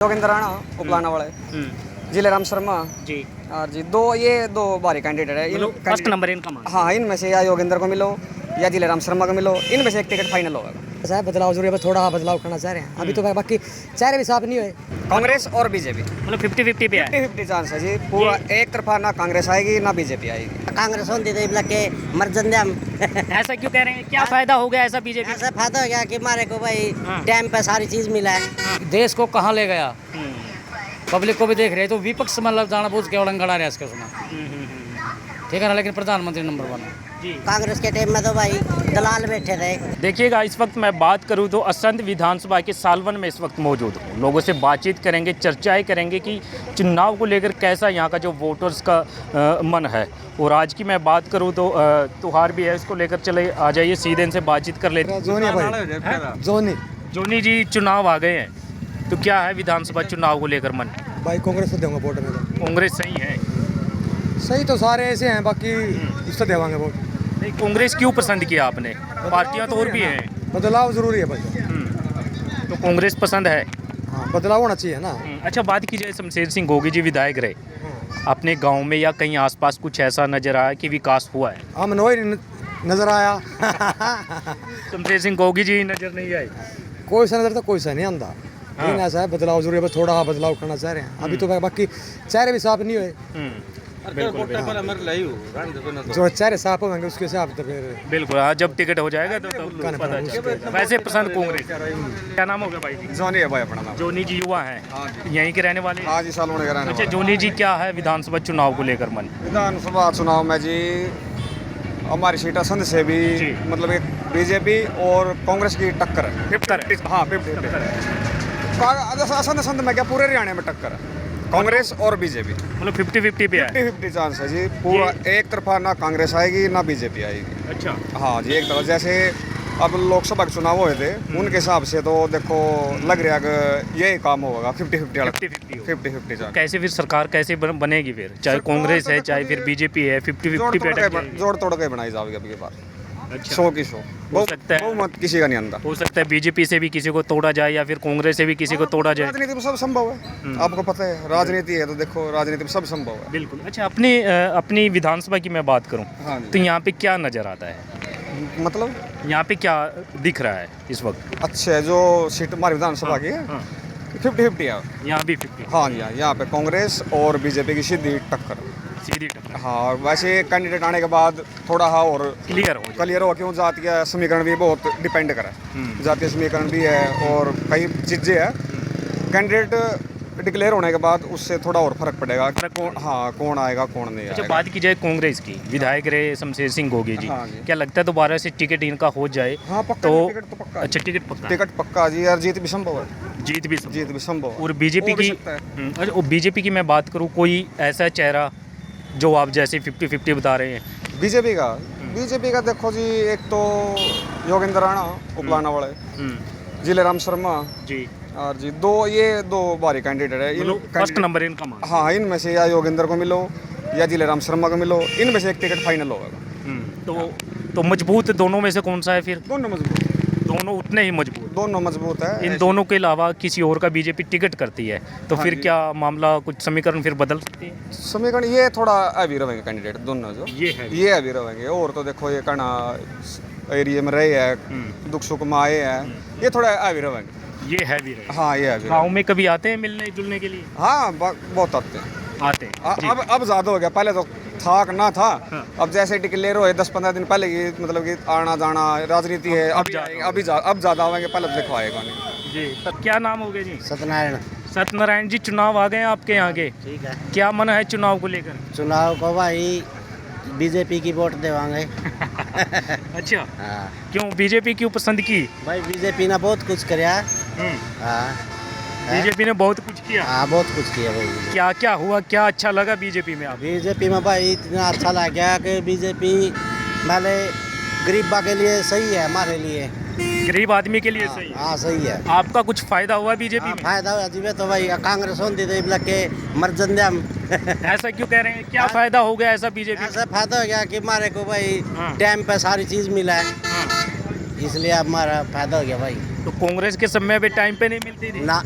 योगेंद्र राणा उपलाना वाले, जिले राम शर्मा जी और जी दो भारी कैंडिडेट है। फर्स्ट नंबर इनका मान। हाँ, इनमें से या योगेंद्र को मिलो या जिले राम शर्मा को मिलो, इनमें से एक टिकट फाइनल होगा। ऐसा है बदलाव जरूरी है, बस थोड़ा बदलाव करना चाह रहे हैं। अभी तो बाकी चेहरे भी साफ नहीं हुए। कांग्रेस और बीजेपी मतलब 50-50 पे है। 50-50 चांस है जी, पूरा एक तरफा ना कांग्रेस आएगी ना बीजेपी आएगी। कांग्रेस होती थी लगे मर्जन हम ऐसा क्यों कह रहे हैं? क्या फायदा हो गया ऐसा बीजेपी? ऐसा फायदा हो गया कि हमारे को भाई हाँ। टाइम पे सारी चीज मिला है। देश को कहाँ ले गया, पब्लिक को भी देख रहे, तो विपक्ष मतलब जाना बहुत केवल गड़ा रहे इसके उसमें, ठीक है ना, लेकिन प्रधानमंत्री नंबर 1 है। कांग्रेस के टाइम में तो भाई दलाल बैठे थे। देखिएगा, इस वक्त मैं बात करूं तो असंध विधानसभा के सालवन में इस वक्त मौजूद हूं। लोगों से बातचीत करेंगे, चर्चाएं करेंगे कि चुनाव को लेकर कैसा यहाँ का जो वोटर्स का मन है। और आज की मैं बात करूं तो त्योहार भी है, इसको लेकर चले आ जाइए, सीधे इनसे बातचीत कर लेते हैं। जोनी जी, चुनाव आ गए हैं तो क्या है विधानसभा चुनाव को लेकर मन? भाई कांग्रेस को देंगे वोट में तो। कांग्रेस सही है? सही तो सारे ऐसे हैं, बाकी इससे देवांगे वोट। नहीं, कांग्रेस क्यों पसंद किया आपने? पार्टियां तो और भी हैं। बदलाव जरूरी है भाई। तो कांग्रेस पसंद है? हाँ, बदलाव होना चाहिए ना। अच्छा, बात की जाए, शमशेर सिंह गोगी जी विधायक रहे, अपने गांव में या कहीं आसपास कुछ ऐसा नजर आया कि विकास हुआ है? हम नोई नजर आया। शमशेर सिंह गोगी जी नजर नहीं आए? कोई सा नजर तो कोई सा नहीं आंदा। लेकिन ऐसा है बदलाव जरूरी है, बस थोड़ा बदलाव करना चाह रहे हैं। अभी तो बाकी चेहरे भी साफ नहीं हुए। जो चेहरे साफ होंगे उसके हिसाब से फिर बिल्कुल। हाँ, जब टिकट हो जाएगा तो पता चलेगा। वैसे पसंद कांग्रेस। क्या नाम होगा भाई? जोनी है भाई अपना नाम। जोनी जी युवा हैं, यहीं के रहने वाले? हाँ जी, सालों ने कराना। अच्छा, जोनी जी, क्या है विधानसभा चुनाव को लेकर मन? विधानसभा चुनाव में जी हमारी सीटा संध से भी जी। मतलब एक बीजेपी और कांग्रेस की टक्कर है। 50 हाँ, 50 संध संध में क्या पूरे हरियाणा में टक्कर है, कांग्रेस और बीजेपी। मतलब 50-50 पे है। 50-50 चांस है जी, पूरा एक तरफा ना कांग्रेस आएगी ना बीजेपी आएगी। अच्छा। हाँ जी, एक तरफ जैसे अब लोकसभा के चुनाव हुए थे, उनके हिसाब से तो देखो लग रहा है कि यही काम होगा। 50-50 वाला 50-50 चांस। कैसे फिर सरकार कैसे बनेगी फिर? चाहे कांग्रेस है चाहे फिर बीजेपी है, 50-50 पे अटक जाएगी। जोड़ तोड़ के बनाई जाएगी अभी के बाद। अच्छा। 100 की 100 हो सकता है। बहुमत किसी का नहीं आंदा। हो सकता है बीजेपी से भी किसी को तोड़ा जाए या फिर कांग्रेस से भी किसी को तोड़ा जाए। राजनीति में सब संभव है, आपको पता है राजनीति है तो देखो राजनीति में सब संभव है। बिल्कुल। अच्छा, अपनी विधानसभा की मैं बात करूं हाँ जी। तो यहाँ पे क्या नज़र आता है? मतलब यहाँ पे क्या दिख रहा है इस वक्त? अच्छा है, जो सीट हमारी विधानसभा की है 50-50 है। यहाँ भी 50 हाँ जी, हाँ, यहाँ पे कांग्रेस और बीजेपी की सीधी टक्कर। सीधी टक्कर हाँ, और वैसे कैंडिडेट आने के बाद थोड़ा हाँ और क्लियर हो जाए। क्लियर हो, क्यों जातीय समीकरण भी बहुत डिपेंड करा है। जातीय समीकरण भी है और कई चीज़ें हैं। कैंडिडेट डिक्लेयर होने के बाद उससे थोड़ा और फर्क पड़ेगा कि कौन आएगा कौन नहीं अच्छा, आएगा। बात की जाए कांग्रेस की, विधायक रहे शमशेर सिंह गोगी जी, हाँ जी। क्या लगता है दोबारा से टिकट इनका हो जाए? हाँ, पक्का तो टिकट तो पक्का। अच्छा, टिकट पक्का। टिकट पक्का जी, और जीत भी संभव है। जीत भी सब। जीत भी संभव है। और बीजेपी हो भी की सकता है। अच्छा, और बीजेपी की मैं बात करूँ, कोई ऐसा चेहरा जो आप जैसे 50-50 बता रहे हैं? बीजेपी का देखो जी, एक तो योगेंद्र राणा उपलाना वाले, जिले राम शर्मा जी और जी दो भारी कैंडिडेट है। फर्स्ट नंबर इनका मान। हाँ, इनमें से या योगेंद्र को मिलो या जिले राम शर्मा को मिलो, इनमें से एक टिकट फाइनल होगा। तो मजबूत दोनों में से कौन सा है फिर? दोनों मजबूत, दोनों उतने ही मजबूत। दोनों मजबूत है। इन दोनों के अलावा किसी और का बीजेपी टिकट करती है तो हाँ फिर जी। क्या मामला, कुछ समीकरण फिर बदल सकती है? समीकरण ये थोड़ा हैवी रहेंगे कैंडिडेट दोनों, जो ये हैवी रहेंगे। और तो देखो ये कहना एरिया में रहे हैं, दुख सुख में आए हैं, ये थोड़ा हैवी रहेंगे। ये हैवी रहे। हाँ, ये हैवी। गाँव में कभी आते हैं मिलने जुलने के लिए? हाँ, बहुत आते हैं। आते हैं जी। अब ज़्यादा हो गया, पहले तो था कि ना था। हाँ। अब जैसे डिक्लेयर हुए 10-15 दिन पहले की, मतलब कि आना जाना राजनीति है। अब ज़्यादा आएंगे, पहले तो देखो आएगा नहीं जी। तब क्या नाम हो गया जी? सत्यनारायण। सत्यनारायण जी, चुनाव आ गए हैं आपके यहाँ के, ठीक है। क्या मन है चुनाव को लेकर? चुनाव को भाई बीजेपी की वोट देवांगे। अच्छा, हाँ क्यों बीजेपी क्यों पसंद की? भाई बीजेपी ने बहुत कुछ कराया। हाँ बीजेपी ने बहुत कुछ किया। हाँ, बहुत कुछ किया भाई। क्या क्या हुआ, क्या अच्छा लगा बीजेपी में आप? बीजेपी में भाई इतना अच्छा लग गया कि बीजेपी पहले गरीबा के लिए सही है, हमारे लिए गरीब आदमी के लिए सही है। हाँ सही है। आपका कुछ फायदा हुआ बीजेपी हाँ, में? फायदा हुआ जी, तो भाई कांग्रेस होती थी लगे मर्जन हम। ऐसा क्यों कह रहे हैं? क्या फायदा हो गया ऐसा बीजेपी में? ऐसा फायदा हो गया कि हमारे को भाई हाँ। टाइम पे सारी चीज़ मिला है, हाँ। इसलिए अब हमारा फायदा हो गया भाई। तो कांग्रेस के समय पे टाइम पे नहीं मिलती थी? ना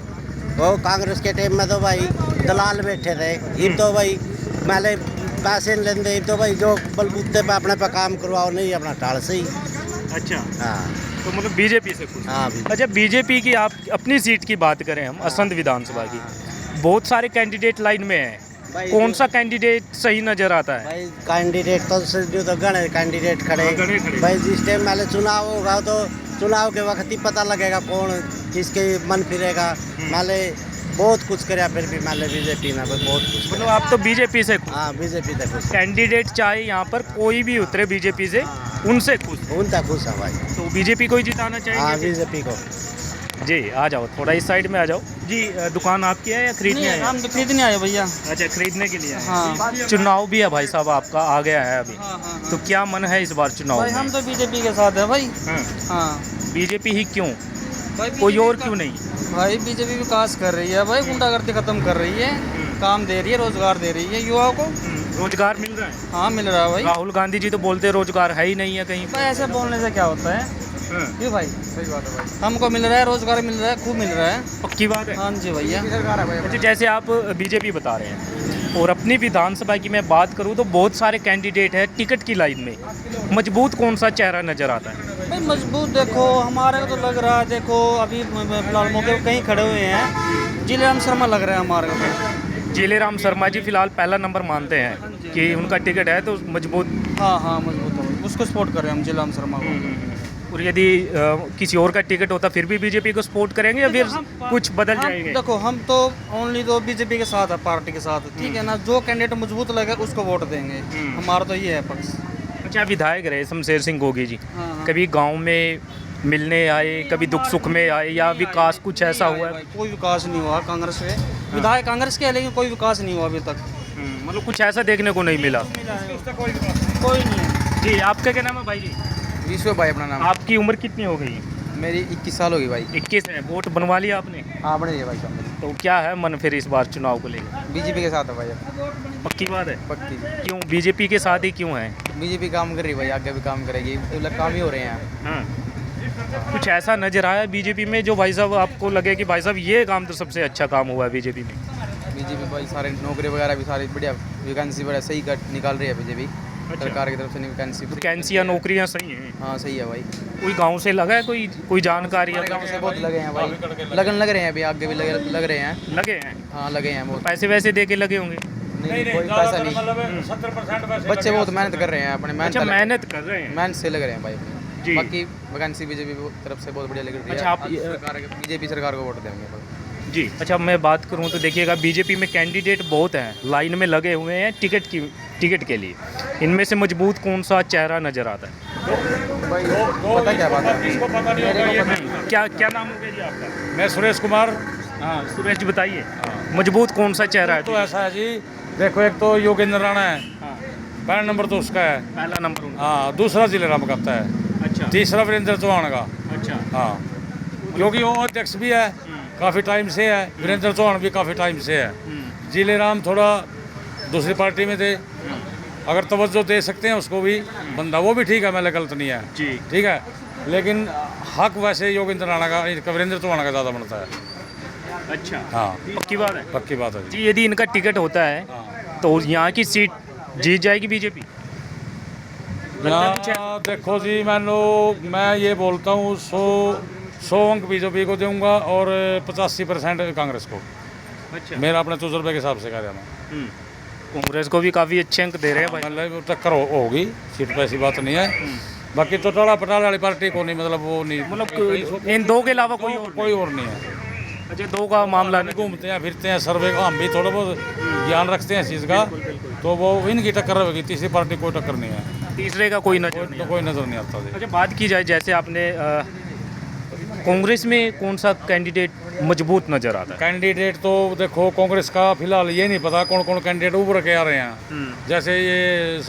वो कांग्रेस के टाइम में तो भाई दलाल बैठे थे, अब तो भाई पहले पैसे नहीं लेते, अब तो भाई जो बलबूते पे अपने पे काम करवाओ, नहीं अपना टाल से ही। अच्छा, हाँ तो मतलब बीजेपी से खुश। हाँ भी। अच्छा, बीजेपी की आप अपनी सीट की बात करें हम, असंध विधानसभा की, बहुत सारे कैंडिडेट लाइन में हैं, भाई कौन सा कैंडिडेट सही नजर आता है? भाई कैंडिडेट तो गणे कैंडिडेट खड़े, गणे खड़े। भाई जिस टाइम पहले चुनाव होगा तो चुनाव के वक्त ही पता लगेगा कौन किसके मन फिरेगा। माले बहुत कुछ कराया, फिर भी माले बीजेपी ने बहुत कुछ। मतलब आप तो बीजेपी से खुश? हाँ बीजेपी तक खुश, कैंडिडेट चाहे यहाँ पर कोई भी उतरे बीजेपी से, उनसे खुश? उन तक खुश है भाई। तो बीजेपी को ही जिताना हाँ चाहेंगे? बीजेपी को। जी, आ जाओ थोड़ा इस साइड में आ जाओ जी। दुकान आपकी है या खरीदने आए हैं? हम तो खरीदने आए भैया। अच्छा, खरीदने के लिए आए हैं। हाँ। चुनाव भी है भाई साहब, आपका आ गया है अभी, तो क्या मन है इस बार चुनाव भाई में? हम तो बीजेपी के साथ है भाई। हाँ। हाँ बीजेपी ही क्यों, भाई कोई और क्यों नहीं? भाई बीजेपी विकास कर रही है भाई, गुंडागर्दी खत्म कर रही है, काम दे रही है, रोजगार दे रही है युवाओं को। रोजगार मिल रहा है? हाँ मिल रहा है भाई। राहुल गांधी जी तो बोलते रोजगार है ही नहीं है कहीं। भाई ऐसे बोलने से क्या होता है? हाँ। क्यों भाई? सही बात है भाई, हमको मिल रहा है, रोजगार मिल रहा है, खूब मिल रहा है। पक्की बात है। हाँ जी भैया। अच्छा, जैसे आप बीजेपी बता रहे हैं और अपनी विधानसभा की मैं बात करूं तो बहुत सारे कैंडिडेट हैं टिकट की लाइन में, मजबूत कौन सा चेहरा नजर आता है? भाई मजबूत देखो हमारे को तो लग रहा है, देखो अभी फिलहाल मौके पर कहीं खड़े हुए हैं, जिलेराम शर्मा लग रहा है हमारे को तो। जिलेराम शर्मा जी फिलहाल पहला नंबर मानते हैं कि उनका टिकट है तो मजबूत। हाँ हाँ मजबूत है भाई, उसको सपोर्ट कर रहे हैं हम जिलेराम शर्मा को। और यदि किसी और का टिकट होता फिर भी बीजेपी को सपोर्ट करेंगे या फिर कुछ बदल हम जाएंगे? देखो हम तो ओनली तो बीजेपी के साथ है, पार्टी के साथ, ठीक है ना। जो कैंडिडेट मजबूत लगे उसको वोट देंगे, हमारा तो ये है पक्ष। अच्छा, विधायक रहे शमशेर सिंह गोगी जी, हाँ, हाँ। कभी गांव में मिलने आए, कभी दुख सुख में आए, या विकास कुछ ऐसा हुआ है? भाई, कोई विकास नहीं हुआ कांग्रेस से। विधायक कांग्रेस के है लेकिन कोई विकास नहीं हुआ अभी तक। मतलब कुछ ऐसा देखने को नहीं मिला। कोई नहीं है। जी, आपका क्या नाम है भाई जी? विश्व भाई अपना नाम। आपकी उम्र कितनी हो गई? मेरी 21 साल होगी भाई। 21 है। वोट बनवा लिया आपने? हाँ बड़े है भाई साहब मेरी। तो क्या है मन फिर इस बार चुनाव को लेकर? बीजेपी के साथ है भाई अब। पक्की बात है? पक्की। क्यों बीजेपी के साथ ही क्यों है? बीजेपी काम कर रही है भाई, आगे भी काम करेगी, मतलब काम ही हो रहे हैं। हाँ। कुछ ऐसा नजर आया बीजेपी में जो भाई साहब आपको लगे कि भाई साहब ये काम तो सबसे अच्छा काम हुआ है बीजेपी में? बीजेपी भाई सारे नौकरी वगैरह भी सारी बढ़िया वैकेंसी बड़ा सही निकाल रही है बीजेपी सरकार की तरफ से वैकेंसी। वैकेंसियाँ नौकरियाँ सही हैं? हाँ सही है भाई। कोई गांव से लगा है, कोई जानकारी है? गाँव से बहुत लगे हैं भाई, लगन लग रहे हैं अभी, आगे भी लग रहे हैं। लगे हैं? हाँ लगे हैं बहुत। पैसे वैसे दे के लगे होंगे? नहीं कोई पैसा नहीं, बच्चे बहुत मेहनत कर रहे हैं अपने, अच्छा, मेहनत कर रहे हैं। मेहनत से लग रहे हैं भाई जी। अपनी। बाकी वैकेंसी बीजेपी तरफ से बहुत बढ़िया लग रही है। अच्छा, आप सरकार बीजेपी सरकार को वोट देंगे भाई। जी। अच्छा, मैं बात करूं तो देखिएगा बीजेपी में कैंडिडेट बहुत हैं, लाइन में लगे हुए हैं टिकट के लिए। इनमें से मजबूत कौन सा चेहरा नज़र आता है? भाई पता क्या बात है? क्या नाम हो गया जी आपका? मैं सुरेश कुमार। हाँ, सुरेश जी बताइए, मजबूत कौन सा चेहरा है? तो ऐसा है जी, देखो एक तो योगेंद्र राणा है, हाँ, पहला नंबर तो उसका है। पहला नंबर उनका। हाँ, दूसरा जिलेराम का है, अच्छा तीसरा वीरेंद्र चौहान का। अच्छा। हाँ, क्योंकि वो अध्यक्ष भी है काफ़ी टाइम से है, वीरेंद्र चौहान भी काफ़ी टाइम से है। जिलेराम थोड़ा दूसरी पार्टी में थे, अगर तवज्जो दे सकते हैं उसको भी, बंदा वो भी ठीक है, मैं गलत नहीं है जी। ठीक है, लेकिन हक वैसे योगेंद्र राणा का, वीरेंद्र चौहान का ज़्यादा बनता है। अच्छा, हाँ पक्की बात है? पक्की बात है जी। जी, यदि इनका टिकट होता है तो यहाँ की सीट जीत जाएगी बीजेपी? यहाँ देखो जी, मैं ये बोलता हूँ 100 अंक बीजेपी को दूंगा और 85% कांग्रेस को। अच्छा। मेरा अपने तजुर्बे के हिसाब से कह रहा मैं। कांग्रेस को भी काफ़ी अच्छे अंक दे रहे हैं भाई। मतलब टक्कर होगी सीट पे, ऐसी बात नहीं है। बाकी तो टाला पटाला वाली पार्टी को नहीं, मतलब वो नहीं, मतलब इन दो के अलावा कोई और नहीं है। अच्छा, दो का मामला नहीं। घूमते हैं फिरते हैं सर्वे का, हम भी थोड़ा बहुत ज्ञान रखते हैं इस चीज़ का, तो वो इनकी टक्कर होगी, तीसरी पार्टी कोई टक्कर नहीं है, तीसरे का कोई नजर नहीं तो है। कोई नज़र नहीं आता जी। अच्छा, बात की जाए जैसे आपने कांग्रेस में कौन सा कैंडिडेट मजबूत नजर आता है? कैंडिडेट तो देखो कांग्रेस का फिलहाल ये नहीं पता कौन कौन कैंडिडेट उभर के आ रहे हैं। जैसे ये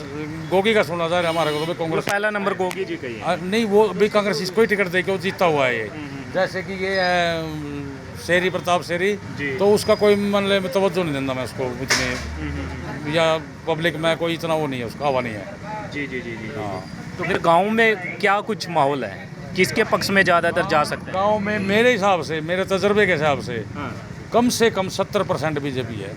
गोगी का सुना जा रहा है हमारे को, तो भी कांग्रेस पहला नंबर गोगी जी का ही है। नहीं, वो भी कांग्रेस इसको ही टिकट देके वो जीता हुआ है ये। जैसे कि ये शेरी प्रताप शेरी, तो उसका कोई मतलब तवज्जो नहीं देता मैं उसको इतने, या पब्लिक में कोई इतना वो नहीं है, उसका हवा नहीं है। जी जी जी जी। हाँ, तो फिर गांव में क्या कुछ माहौल है, किसके पक्ष में ज़्यादातर जा सकते हैं? गाँव में मेरे हिसाब से, मेरे तजर्बे के हिसाब से कम से कम 70% बीजेपी है,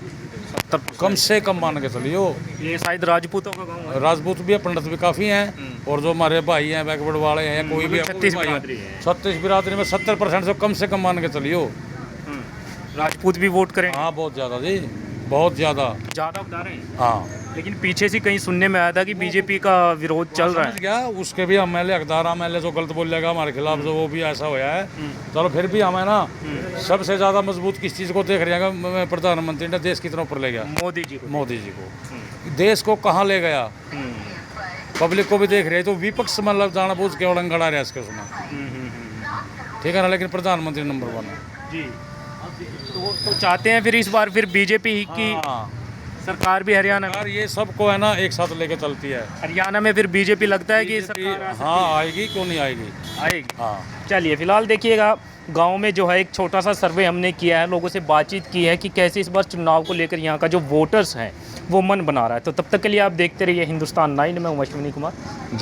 कम से कम मान के चलियो। ये शायद राजपूतों का गाँव है। राजपूत भी है, पंडित भी काफ़ी हैं, और जो हमारे भाई हैं बैकवर्ड वाले हैं या कोई भी 36 बिरादरी है। 36 बिरादरी में 70% से कम मान के चलियो। राजपूत भी वोट करें, हाँ बहुत ज़्यादा जी, बहुत ज़्यादा। ज़्यादा बता रहे हैं। हाँ लेकिन पीछे से कहीं सुनने में आया था कि बीजेपी का विरोध चल रहा है। समझ गया, उसके भी एमएलए हकदार एमएलए जो गलत बोलेगा हमारे खिलाफ, जो वो भी ऐसा होया है। चलो फिर भी हमें ना सबसे ज़्यादा मजबूत किस चीज़ को देख रहे हैं, प्रधानमंत्री ने देश कितना ऊपर ले गया, मोदी जी को। मोदी जी को देश को कहाँ ले गया, पब्लिक को भी देख रहे हैं। तो विपक्ष मतलब जाना बूझ के उड़ंगड़ा रहा है इसके उसमें, ठीक है ना, लेकिन प्रधानमंत्री नंबर 1 है जी। तो चाहते हैं फिर इस बार फिर बीजेपी की सरकार भी हरियाणा में। यार ये सबको है ना एक साथ लेके चलती है। हरियाणा में फिर बीजेपी लगता है कि सरकार आ सकती है? हाँ आएगी, क्यों नहीं आएगी, आएगी। हाँ। चलिए फिलहाल देखिएगा, गांव में जो है एक छोटा सा सर्वे हमने किया है, लोगों से बातचीत की है कि कैसे इस बार चुनाव को लेकर यहाँ का जो वोटर्स हैं वो मन बना रहा है। तो तब तक के लिए आप देखते रहिए हिंदुस्तान 9 में हूं अश्विनी कुमार। जय